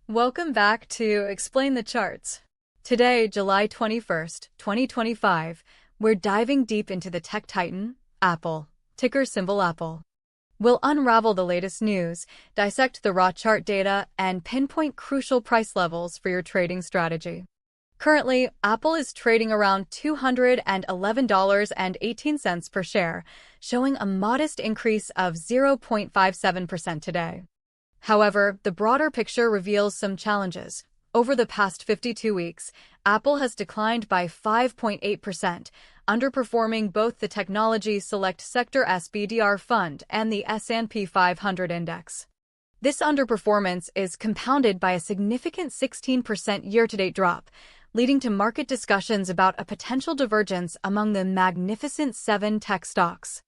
Welcome back to Explain the Charts. Today, July 21st, 2025, we're diving deep into the tech titan, Apple, ticker symbol Apple. We'll unravel the latest news, dissect the raw chart data, and pinpoint crucial price levels for your trading strategy. Currently, Apple is trading around $211.18 per share, showing a modest increase of 0.57% today. However, the broader picture reveals some challenges. Over the past 52 weeks, Apple has declined by 5.8%, underperforming both the Technology Select Sector SPDR Fund and the S&P 500 index. This underperformance is compounded by a significant 16% year-to-date drop, leading to market discussions about a potential divergence among the Magnificent Seven tech stocks.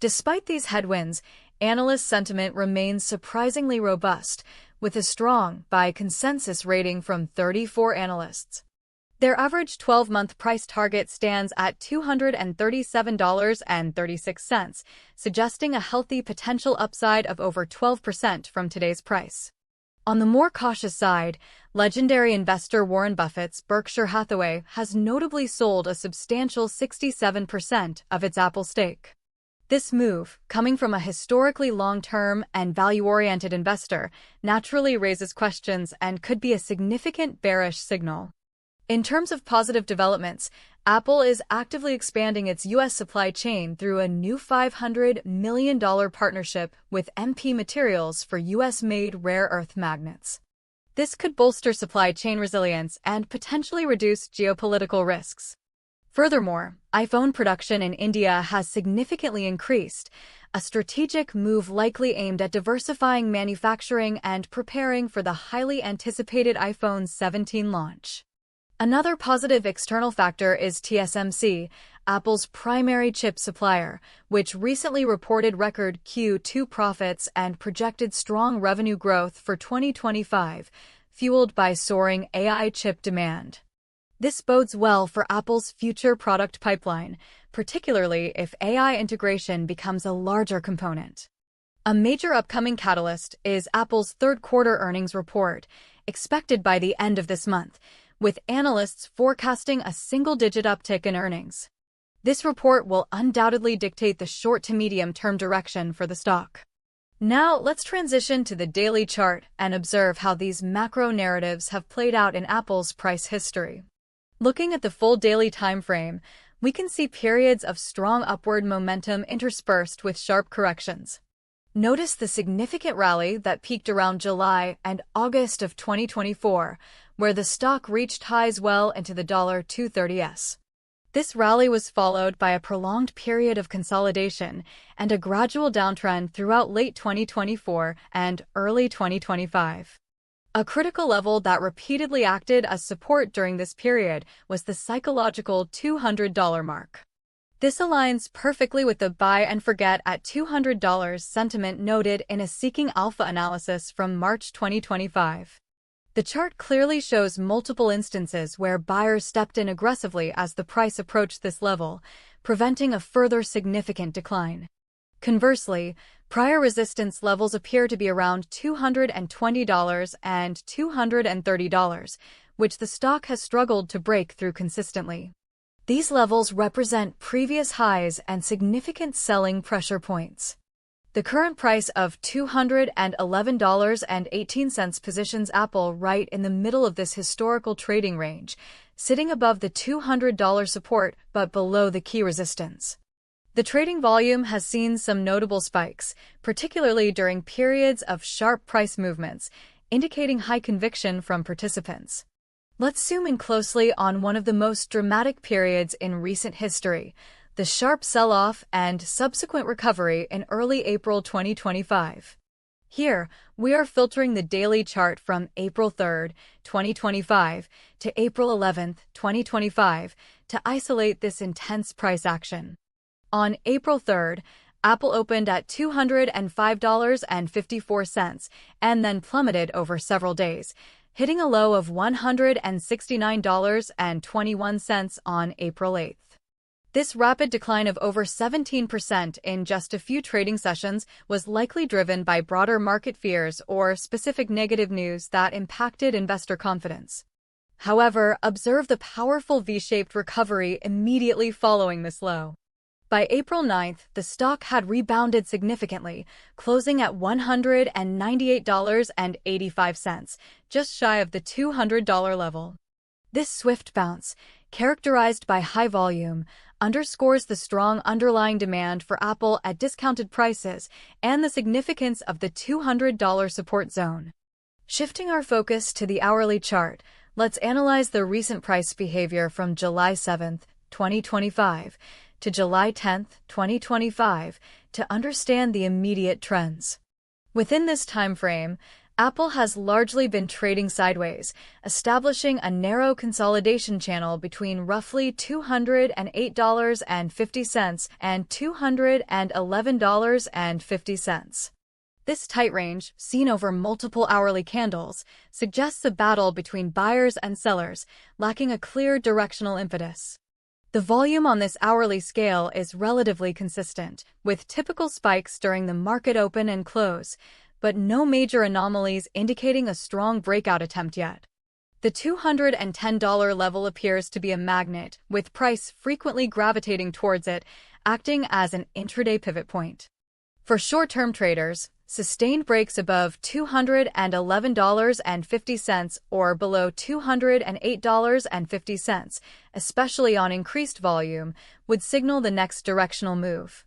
Despite these headwinds, analyst sentiment remains surprisingly robust, with a strong buy consensus rating from 34 analysts. Their average 12-month price target stands at $237.36, suggesting a healthy potential upside of over 12% from today's price. On the more cautious side, legendary investor Warren Buffett's Berkshire Hathaway has notably sold a substantial 67% of its Apple stake. This move, coming from a historically long-term and value-oriented investor, naturally raises questions and could be a significant bearish signal. In terms of positive developments, Apple is actively expanding its U.S. supply chain through a new $500 million partnership with MP Materials for U.S.-made rare earth magnets. This could bolster supply chain resilience and potentially reduce geopolitical risks. Furthermore, iPhone production in India has significantly increased, a strategic move likely aimed at diversifying manufacturing and preparing for the highly anticipated iPhone 17 launch. Another positive external factor is TSMC, Apple's primary chip supplier, which recently reported record Q2 profits and projected strong revenue growth for 2025, fueled by soaring AI chip demand. This bodes well for Apple's future product pipeline, particularly if AI integration becomes a larger component. A major upcoming catalyst is Apple's third-quarter earnings report, expected by the end of this month, with analysts forecasting a single-digit uptick in earnings. This report will undoubtedly dictate the short to medium-term direction for the stock. Now, let's transition to the daily chart and observe how these macro narratives have played out in Apple's price history. Looking at the full daily time frame, we can see periods of strong upward momentum interspersed with sharp corrections. Notice the significant rally that peaked around July and August of 2024, where the stock reached highs well into the $230s. This rally was followed by a prolonged period of consolidation and a gradual downtrend throughout late 2024 and early 2025. A critical level that repeatedly acted as support during this period was the psychological $200 mark. This aligns perfectly with the buy and forget at $200 sentiment noted in a Seeking Alpha analysis from March 2025. The chart clearly shows multiple instances where buyers stepped in aggressively as the price approached this level, preventing a further significant decline. Conversely, prior resistance levels appear to be around $220 and $230, which the stock has struggled to break through consistently. These levels represent previous highs and significant selling pressure points. The current price of $211.18 positions Apple right in the middle of this historical trading range, sitting above the $200 support but below the key resistance. The trading volume has seen some notable spikes, particularly during periods of sharp price movements, indicating high conviction from participants. Let's zoom in closely on one of the most dramatic periods in recent history, the sharp sell-off and subsequent recovery in early April 2025. Here, we are filtering the daily chart from April 3, 2025 to April 11, 2025 to isolate this intense price action. On April 3rd, Apple opened at $205.54 and then plummeted over several days, hitting a low of $169.21 on April 8th. This rapid decline of over 17% in just a few trading sessions was likely driven by broader market fears or specific negative news that impacted investor confidence. However, observe the powerful V-shaped recovery immediately following this low. By April 9th, the stock had rebounded significantly, closing at $198.85, just shy of the $200 level. This swift bounce, characterized by high volume, underscores the strong underlying demand for Apple at discounted prices and the significance of the $200 support zone. Shifting our focus to the hourly chart, let's analyze the recent price behavior from July 7th, 2025, to July 10th, 2025, to understand the immediate trends. Within this time frame, Apple has largely been trading sideways, establishing a narrow consolidation channel between roughly $208.50 and $211.50. This tight range, seen over multiple hourly candles, suggests a battle between buyers and sellers, lacking a clear directional impetus. The volume on this hourly scale is relatively consistent, with typical spikes during the market open and close, but no major anomalies indicating a strong breakout attempt yet. The $210 level appears to be a magnet, with price frequently gravitating towards it, acting as an intraday pivot point. For short-term traders, sustained breaks above $211.50 or below $208.50, especially on increased volume, would signal the next directional move.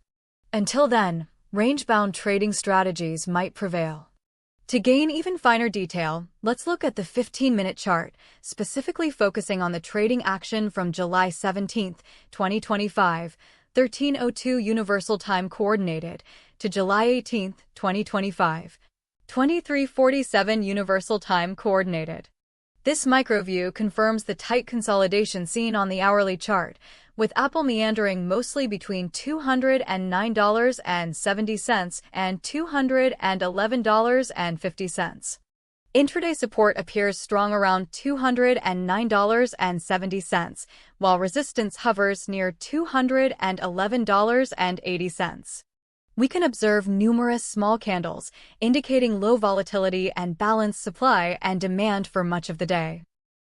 Until then, range-bound trading strategies might prevail. To gain even finer detail, let's look at the 15-minute chart, specifically focusing on the trading action from July 17, 2025, 13:02 Universal Time Coordinated, to July 18, 2025, 23:47 Universal Time Coordinated. This microview confirms the tight consolidation seen on the hourly chart, with Apple meandering mostly between $209.70 and $211.50. Intraday support appears strong around $209.70, while resistance hovers near $211.80. We can observe numerous small candles, indicating low volatility and balanced supply and demand for much of the day.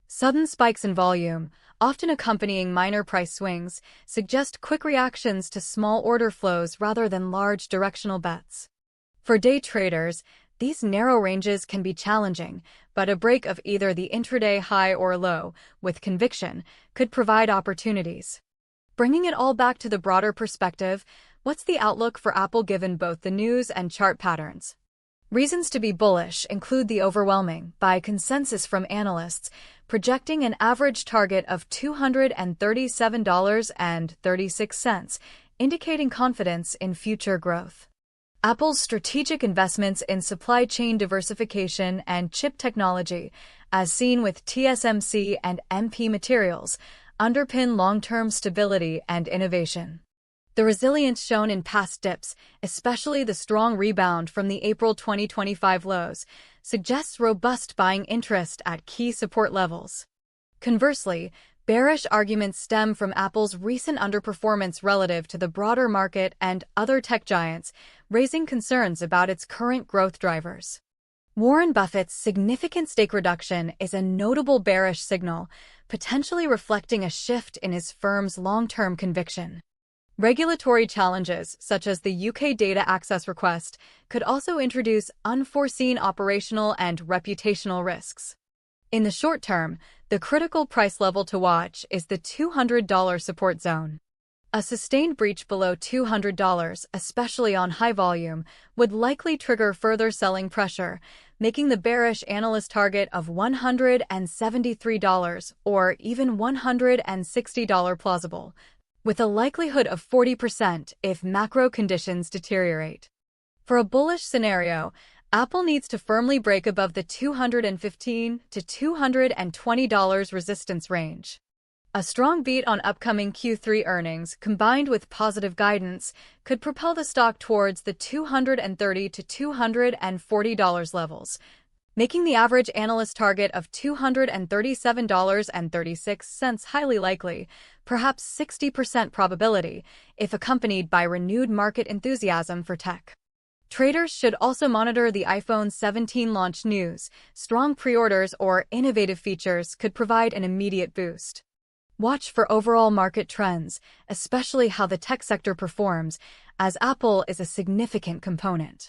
Sudden spikes in volume, often accompanying minor price swings, suggest quick reactions to small order flows rather than large directional bets. For day traders, these narrow ranges can be challenging, but a break of either the intraday high or low, with conviction, could provide opportunities. Bringing it all back to the broader perspective, what's the outlook for Apple given both the news and chart patterns? Reasons to be bullish include the overwhelming, by consensus from analysts, projecting an average target of $237.36, indicating confidence in future growth. Apple's strategic investments in supply chain diversification and chip technology, as seen with TSMC and MP Materials, underpin long-term stability and innovation. The resilience shown in past dips, especially the strong rebound from the April 2025 lows, suggests robust buying interest at key support levels. Conversely, bearish arguments stem from Apple's recent underperformance relative to the broader market and other tech giants, raising concerns about its current growth drivers. Warren Buffett's significant stake reduction is a notable bearish signal, potentially reflecting a shift in his firm's long-term conviction. Regulatory challenges, such as the UK data access request, could also introduce unforeseen operational and reputational risks. In the short term, the critical price level to watch is the $200 support zone. A sustained breach below $200, especially on high volume, would likely trigger further selling pressure, making the bearish analyst target of $173 or even $160 plausible, with a likelihood of 40% if macro conditions deteriorate. For a bullish scenario, Apple needs to firmly break above the $215 to $220 resistance range. A strong beat on upcoming Q3 earnings, combined with positive guidance, could propel the stock towards the $230 to $240 levels. making the average analyst target of $237.36 highly likely, perhaps 60% probability, if accompanied by renewed market enthusiasm for tech. Traders should also monitor the iPhone 17 launch news. Strong pre-orders or innovative features could provide an immediate boost. Watch for overall market trends, especially how the tech sector performs, as Apple is a significant component.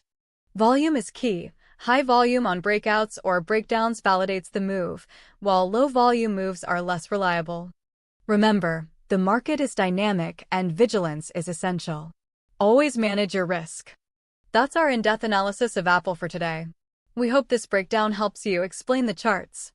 Volume is key. High volume on breakouts or breakdowns validates the move, while low volume moves are less reliable. Remember, the market is dynamic and vigilance is essential. Always manage your risk. That's our in-depth analysis of Apple for today. We hope this breakdown helps you explain the charts.